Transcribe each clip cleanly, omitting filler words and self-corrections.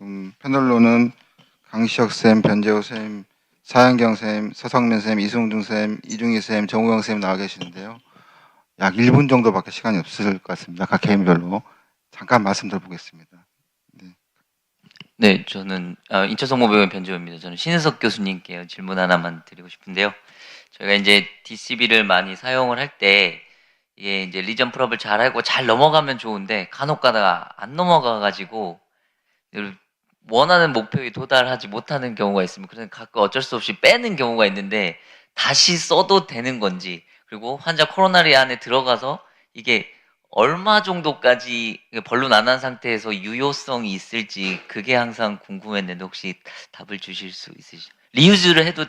지금 패널로는 강시혁 쌤, 변재호 쌤, 사현경 쌤, 서성민 쌤, 이승웅 쌤, 이중희 쌤, 정우영 쌤 나와 계시는데요. 약 1분 정도밖에 시간이 없을 것 같습니다. 각 개인별로 잠깐 말씀드려보겠습니다. 네, 저는 인천성모병원 변재호입니다. 저는 신은석 교수님께 질문 하나만 드리고 싶은데요. 저희가 이제 DCB를 많이 사용을 할 때 이게 이제 리전 풀업을 잘하고 잘 넘어가면 좋은데 간혹 가다가 안 넘어가가지고 원하는 목표에 도달하지 못하는 경우가 있습니다. 그래서 가끔 어쩔 수 없이 빼는 경우가 있는데 다시 써도 되는 건지, 그리고 환자 코로나리 안에 들어가서 이게 얼마 정도까지 번론 안 한 상태에서 유효성이 있을지 그게 항상 궁금했는데 혹시 답을 주실 수 있으시죠? 리유즈를 해도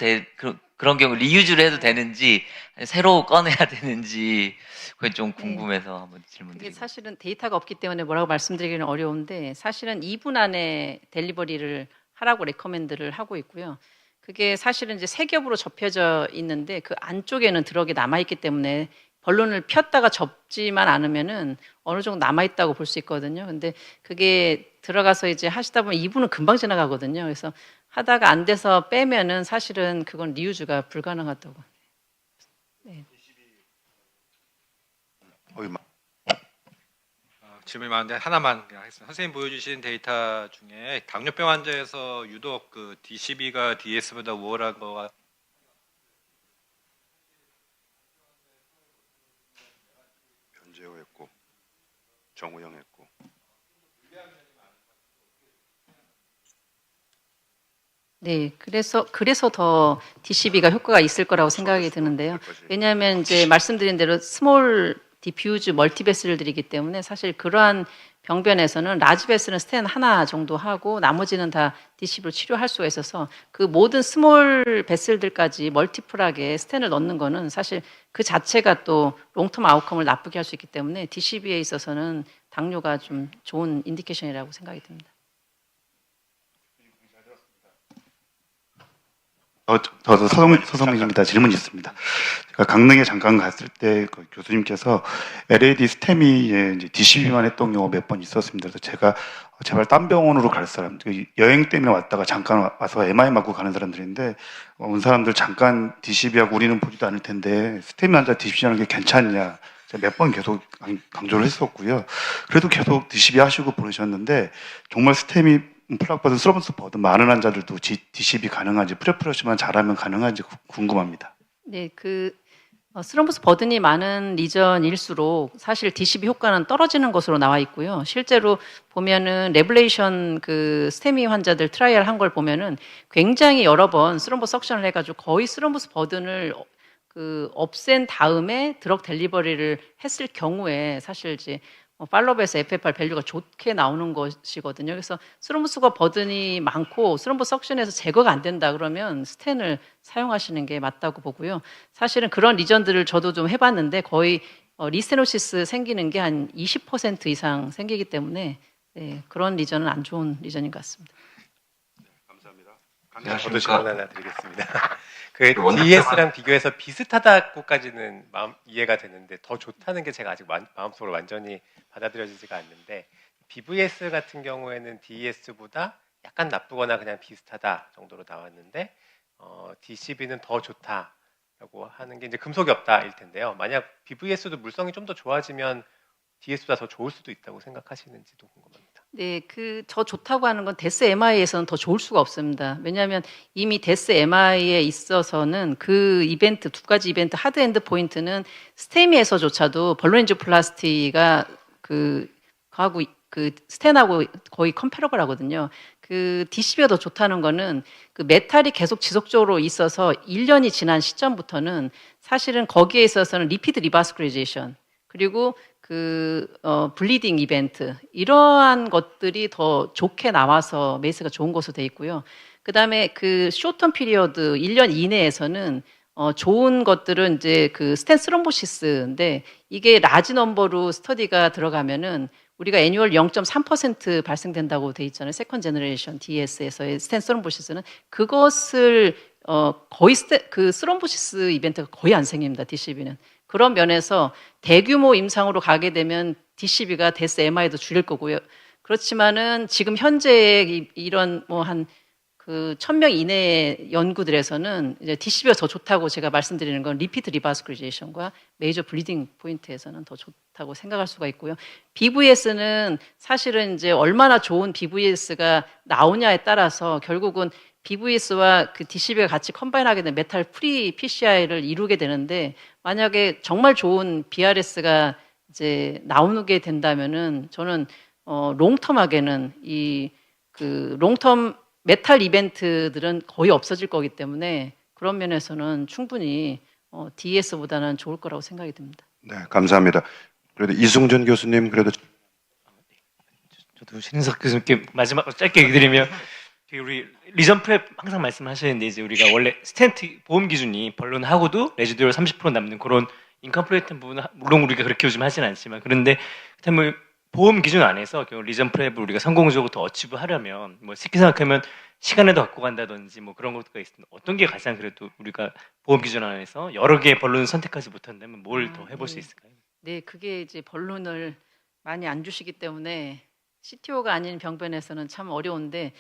그런 경우 리유즈를 해도 되는지 새로 꺼내야 되는지 그게 좀 궁금해서 한번 질문드립니다. 사실은 데이터가 없기 때문에 뭐라고 말씀드리기는 어려운데 사실은 2분 안에 델리버리를 하라고 레커멘드를 하고 있고요. 그게 사실은 이제 세 겹으로 접혀져 있는데 그 안쪽에는 드럭이 남아있기 때문에 번론을 폈다가 접지만 않으면은 어느 정도 남아있다고 볼 수 있거든요. 근데 그게 들어가서 이제 하시다 보면 2분은 금방 지나가거든요. 그래서 하다가 안 돼서 빼면은 사실은 그건 리유즈가 불가능하다고. 네. 질문이 많은데 하나만 그냥 하겠습니다. 선생님 보여주신 데이터 중에 당뇨병 환자에서 유독 그 DCB가 DS보다 우월한 거가 변재호 했고 정우영 했고 네, 그래서 더 DCB가 효과가 있을 거라고 생각이 드는데요. 왜냐하면 이제 말씀드린 대로 스몰 디퓨즈 멀티베슬들이기 때문에 사실 그러한 병변에서는 라지 베슬은 스텐 하나 정도 하고 나머지는 다 DCB로 치료할 수가 있어서 그 모든 스몰 베슬들까지 멀티플하게 스텐을 넣는 거는 사실 그 자체가 또 롱텀 아웃컴을 나쁘게 할 수 있기 때문에 DCB에 있어서는 당뇨가 좀 좋은 인디케이션이라고 생각이 듭니다. 저도 서성민입니다. 질문이 있습니다. 제가 강릉에 잠깐 갔을 때 그 교수님께서 LAD 스테미 이제 DCB만 했던 경우가 몇 번 있었습니다. 그래서 제가 제발 딴 병원으로 갈 사람, 여행 때문에 왔다가 잠깐 와서 MI 맞고 가는 사람들인데 온 사람들 잠깐 DCB하고 우리는 보지도 않을 텐데 스테미 환자 DCB 하는 게 괜찮냐 몇 번 계속 강조를 했었고요. 그래도 계속 DCB 하시고 보내셨는데 정말 스테미 플락버든 스럼스 버든 많은 환자들도 DCB 가능한지 프레퍼러시만 잘하면 가능한지 궁금합니다. 네, 스럼버스 버든이 많은 리전일수록 사실 DCB 효과는 떨어지는 것으로 나와 있고요. 실제로 보면은 레블레이션 그 스테미 환자들 트라이얼 한 걸 보면은 굉장히 여러 번 스럼버스 석션을 해가지고 거의 스럼버스 버든을 없앤 다음에 드럭 델리버리를 했을 경우에 사실 이제 팔로업에서 FFR 밸류가 좋게 나오는 것이거든요. 그래서 스럼버스가 버든이 많고 스럼버스 석션에서 제거가 안 된다 그러면 스텐을 사용하시는 게 맞다고 보고요. 사실은 그런 리전들을 저도 좀 해봤는데 거의 리스테노시스 생기는 게 한 20% 이상 생기기 때문에 네, 그런 리전은 안 좋은 리전인 것 같습니다. 네, 감사합니다. 저도 질문 하나 드리겠습니다. 그 DS랑 비교해서 비슷하다고까지는 이해가 되는데 더 좋다는 게 제가 아직 마음속으로 완전히 받아들여지지가 않는데 BVS 같은 경우에는 DS보다 약간 나쁘거나 그냥 비슷하다 정도로 나왔는데 DCB는 더 좋다라고 하는 게 이제 금속이 없다일 텐데요. 만약 BVS도 물성이 좀 더 좋아지면 DS보다 더 좋을 수도 있다고 생각하시는지도 궁금합니다. 네, 더 좋다고 하는 건 데스 MI에서는 더 좋을 수가 없습니다. 왜냐하면 이미 데스 MI에 있어서는 그 이벤트, 두 가지 이벤트, 하드 엔드 포인트는 스테미에서조차도 벌로엔지오플라스티가 하고 스텐하고 거의 컴패러블 하거든요. DCB가 더 좋다는 거는 메탈이 계속 지속적으로 있어서 1년이 지난 시점부터는 사실은 거기에 있어서는 리피드 리바스쿠레이제이션 그리고 블리딩 이벤트 이러한 것들이 더 좋게 나와서 메이스가 좋은 것으로 되어 있고요. 그다음에 쇼텀 피리어드 1년 이내에서는 좋은 것들은 이제 스텐 스럼보시스인데 이게 라지 넘버로 스터디가 들어가면은 우리가 애뉴얼 0.3% 발생된다고 돼 있잖아요. 세컨 제너레이션 DS에서의 스텐 스럼보시스는 그것을 거의 스럼보시스 이벤트가 거의 안 생깁니다. DCB는. 그런 면에서 대규모 임상으로 가게 되면 DCB가 데스 MI도 줄일 거고요. 그렇지만은 지금 현재 이런 뭐 한 그 1000명 이내의 연구들에서는 이제 DCB가 더 좋다고 제가 말씀드리는 건 리피트 리바스쿨리제이션과 메이저 블리딩 포인트에서는 더 좋다고 생각할 수가 있고요. BVS는 사실은 이제 얼마나 좋은 BVS가 나오냐에 따라서 결국은 BVS와 그 DCB가 같이 컴바인하게 되면 메탈 프리 PCI를 이루게 되는데 만약에 정말 좋은 BRS가 이제 나오게 된다면은 저는 롱텀하게는 이 그 롱텀 메탈 이벤트들은 거의 없어질 거기 때문에 그런 면에서는 충분히 DS보다는 좋을 거라고 생각이 듭니다. 네, 감사합니다. 그래도 이승준 교수님 그래도 저도 신인석 교수님께 마지막 짧게 얘기 드리면 우리 리전 프랩 항상 말씀하시는데 이제 우리가 원래 스탠트 보험 기준이 본론하고도 레지듀얼 30% 남는 그런 인컴플레이트 부분은 물론 우리가 그렇게 요즘 하진 않지만 그런데 뭐 보험 기준 안에서 리전 프랩을 우리가 성공적으로 더 어치브 하려면 뭐 쉽게 생각하면 시간에도 갖고 간다든지 뭐 그런 것도 있습니다. 어떤 게 가장 그래도 우리가 보험 기준 안에서 여러 개의 본론을 선택하지 못한다면 뭘 더 해볼 수 있을까요? 네, 그게 이제 본론을 많이 안 주시기 때문에 CTO가 아닌 병변에서는 참 어려운데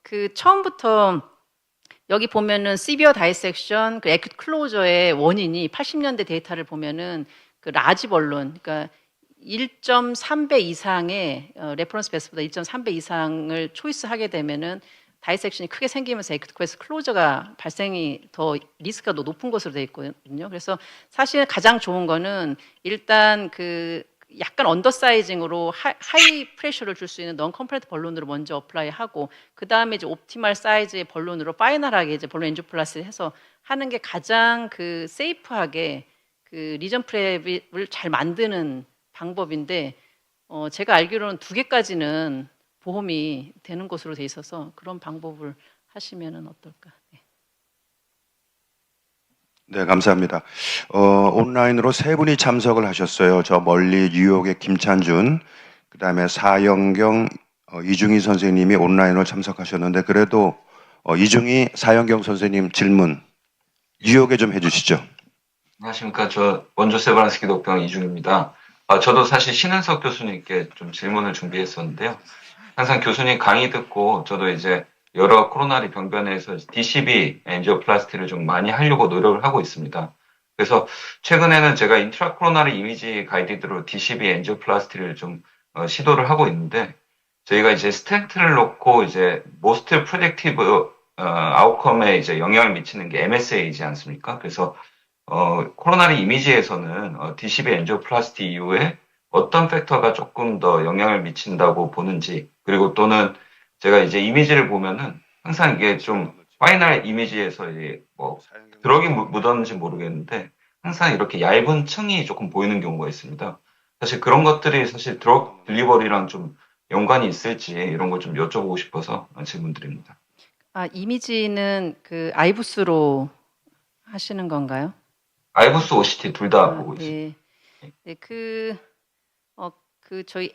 그 처음부터 여기 보면은 시비어 다이섹션, 그 에큐트 클로저의 원인이 80년대 데이터를 보면은 그 라지 본론, 그러니까 1.3배 이상의 레퍼런스 베스보다 1.3배 이상을 초이스하게 되면은 다이섹션이 크게 생기면서 에큐트 클로저가 발생이 더 리스크가 더 높은 것으로 되어 있거든요. 그래서 사실 가장 좋은 거는 일단 그 약간 언더사이징으로 하이 프레셔를 줄 수 있는 넌 컴플레트 본론으로 먼저 어플라이하고 그 다음에 이제 옵티멀 사이즈의 본론으로 파이널하게 이제 본론 엔지오플라스를 해서 하는 게 가장 그 세이프하게 그 리전 프랩을 잘 만드는 방법인데 제가 알기로는 2개까지는 보험이 되는 것으로 돼 있어서 그런 방법을 하시면은 어떨까? 네. 네, 감사합니다. 온라인으로 3분이 참석을 하셨어요. 저 멀리 뉴욕의 김찬준, 그다음에 사영경, 이중희 선생님이 온라인으로 참석하셨는데 그래도 이중희, 사영경 선생님 질문 뉴욕에 좀 해주시죠. 안녕하십니까. 저 원조 세브란스 기독병 이중입니다. 저도 사실 신은석 교수님께 좀 질문을 준비했었는데요. 항상 교수님 강의 듣고 저도 이제 여러 코로나리 병변에서 DCB 엔지오플라스티를 좀 많이 하려고 노력을 하고 있습니다. 그래서 최근에는 제가 인트라 코로나리 이미지 가이드로 DCB 엔지오플라스티를 좀 시도를 하고 있는데 저희가 이제 스텐트를 놓고 이제 most predictive 아웃컴에 이제 영향을 미치는 게 MSA이지 않습니까? 그래서 코로나리 이미지에서는 DCB 엔지오플라스티 이후에 어떤 팩터가 조금 더 영향을 미친다고 보는지 그리고 또는 제가 이제 이미지를 보면은 항상 이게 좀 파이널 이미지에서 이제 뭐 드럭이 묻었는지 모르겠는데 항상 이렇게 얇은 층이 조금 보이는 경우가 있습니다. 사실 그런 것들이 사실 드럭 딜리버리랑 좀 연관이 있을지 이런 걸 좀 여쭤보고 싶어서 질문드립니다. 이미지는 그 아이부스로 하시는 건가요? 아이부스 OCT 둘 다 보고 있습니다. 네, 저희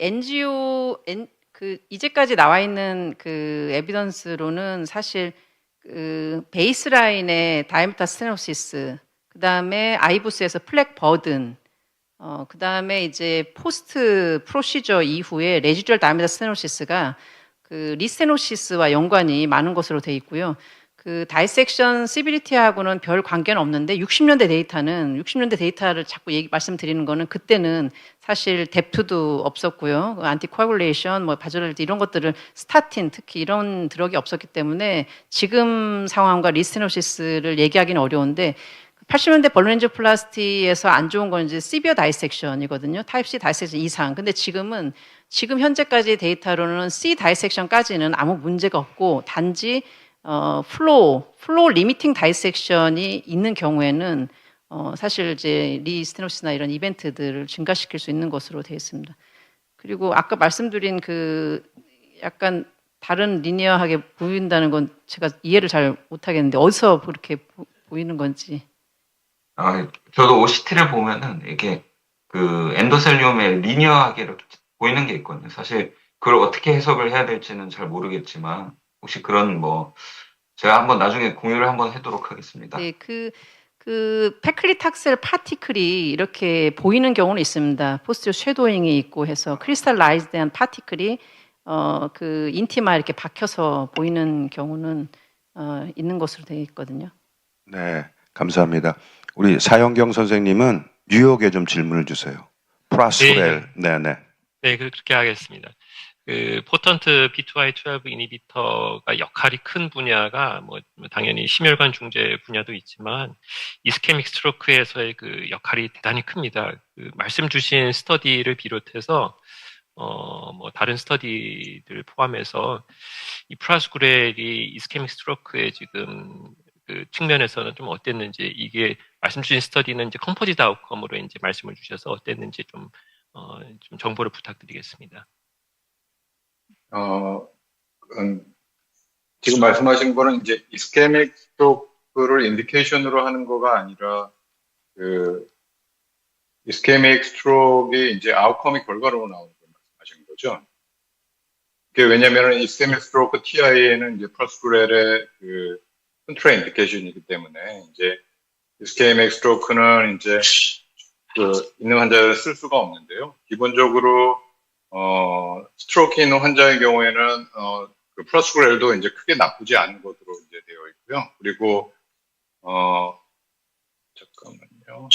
그 이제까지 나와 있는 그 에비던스로는 사실 그 베이스라인의 다이메타 스테노시스, 그 다음에 아이부스에서 플렉 버든, 그 다음에 이제 포스트 프로시저 이후에 레지듀얼 다이메타 스테노시스가 그 리스테노시스와 연관이 많은 것으로 되어 있고요. 그 다이섹션 시비리티하고는 별 관계는 없는데 60년대 데이터를 자꾸 말씀드리는 거는 그때는 사실 뎁투도 없었고요. 안티코아굴레이션, 뭐 바졸랄티 이런 것들을 스타틴 특히 이런 드럭이 없었기 때문에 지금 상황과 리스테노시스를 얘기하기는 어려운데 80년대 벌렌지오플라스티에서 안 좋은 건 이제 시비어 다이섹션이거든요. 타입 C 다이섹션 이상. 근데 지금 현재까지 데이터로는 C 다이섹션까지는 아무 문제가 없고 단지 플로우 리미팅 다이섹션이 있는 경우에는 사실 이제 리스테노시스나 이런 이벤트들을 증가시킬 수 있는 것으로 되어 있습니다. 그리고 아까 말씀드린 그 약간 다른 리니어하게 보인다는 건 제가 이해를 잘 못하겠는데 어디서 그렇게 보이는 건지. 저도 OCT를 보면은 이게 그 엔도셀리움에 리니어하게 이렇게 보이는 게 있거든요. 사실 그걸 어떻게 해석을 해야 될지는 잘 모르겠지만 혹시 그런 뭐 제가 한번 나중에 공유를 한번 하도록 하겠습니다. 네, 그 그 페클리탁셀 파티클이 이렇게 보이는 경우는 있습니다. 포스트 쉐도잉이 있고 해서 크리스탈라이즈드한 파티클이 그 인티마 이렇게 박혀서 보이는 경우는 있는 것으로 되어 있거든요. 네, 감사합니다. 우리 사영경 선생님은 뉴욕에 좀 질문을 주세요. 프라스렐, 네네. 네, 그렇게 하겠습니다. 그 포턴트 B2Y12 이니비터가 역할이 큰 분야가 뭐 당연히 심혈관 중재 분야도 있지만 이스케믹 스트로크에서의 그 역할이 대단히 큽니다. 그 말씀 주신 스터디를 비롯해서 뭐 다른 스터디들 포함해서 이 프라스구렐이 이스케믹 스트로크의 지금 그 측면에서는 좀 어땠는지, 이게 말씀 주신 스터디는 이제 컴포지트 아웃컴으로 이제 말씀을 주셔서 어땠는지 좀 정보를 부탁드리겠습니다. 지금 말씀하신 거는 이제 이스케믹 스트로크를 인디케이션으로 하는 거가 아니라 그 이스케믹 스트로크이 이제 아웃컴이 결과로 나오는 걸 말씀하신 거죠. 그게 왜냐면은 이스케믹 스트로크 TI에는 이제 프라스구렐의 그 컨트라 인디케이션이기 때문에 이제 이스케믹 스트로크는 이제 그 있는 환자를 쓸 수가 없는데요. 기본적으로 스트로크 있는 환자의 경우에는 그 프라스구렐도 이제 크게 나쁘지 않은 것으로 이제 되어 있고요. 그리고 잠깐만요.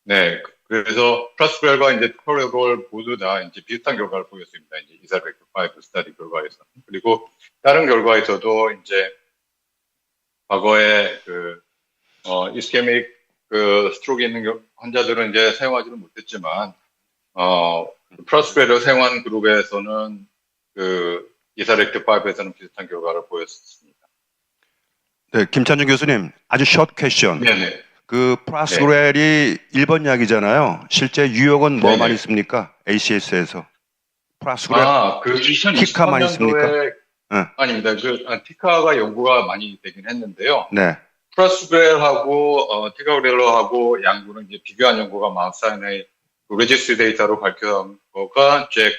네, 그래서 프라스구렐과 이제 티카구렐 모두 다 이제 비슷한 결과를 보였습니다. 이제 이사벡터5 스타디 결과에서는. 그리고 다른 결과에서도 이제 과거에 그 이스케믹 그 스트로크 있는 환자들은 이제 사용하지는 못했지만 프라스구렐을 사용한 그룹에서는 그 이사벡터5에서는 비슷한 결과를 보였습니다. 네, 김찬준 교수님, 아주 숏 퀘션. 네네. 그 프라스구렐이 1번 약이잖아요. 실제 유효은 뭐만 있습니까? ACS에서. 프라스구렐 그 티카만 있습니까? 네. 아닙니다. 티카가 연구가 많이 되긴 했는데요. 네. 프라스구렐하고 티카구렐하고 양구는 이제 비교한 연구가 마우스사인의 레지스트리 데이터로 밝혀진 거가 이제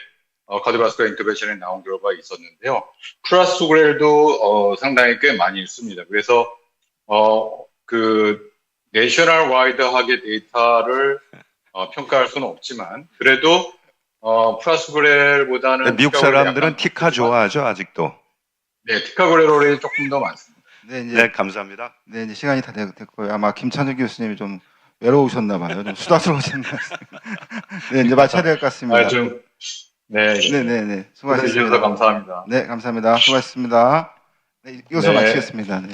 카디오바스쿨러 인터벤션에 나온 결과가 있었는데요. 프라스구렐도 상당히 꽤 많이 있습니다. 그래서 그 내셔널 와이드하게 데이터를 평가할 수는 없지만 그래도 프라스구렐보다는 미국 사람들은 티카 좋아하죠, 아직도. 네, 티카구렐이 조금 더 많습니다. 네, 이제, 네, 감사합니다. 네, 이제 시간이 다 됐고요. 아마 김찬준 교수님이 좀 외로우셨나 봐요. 좀 수다스러우신 것 같습니다. 네, 이제 마쳐야 될 것 같습니다. 네, 수고하셨습니다. 감사합니다. 네, 감사합니다. 수고하셨습니다. 네, 이것으로 마치겠습니다. 네.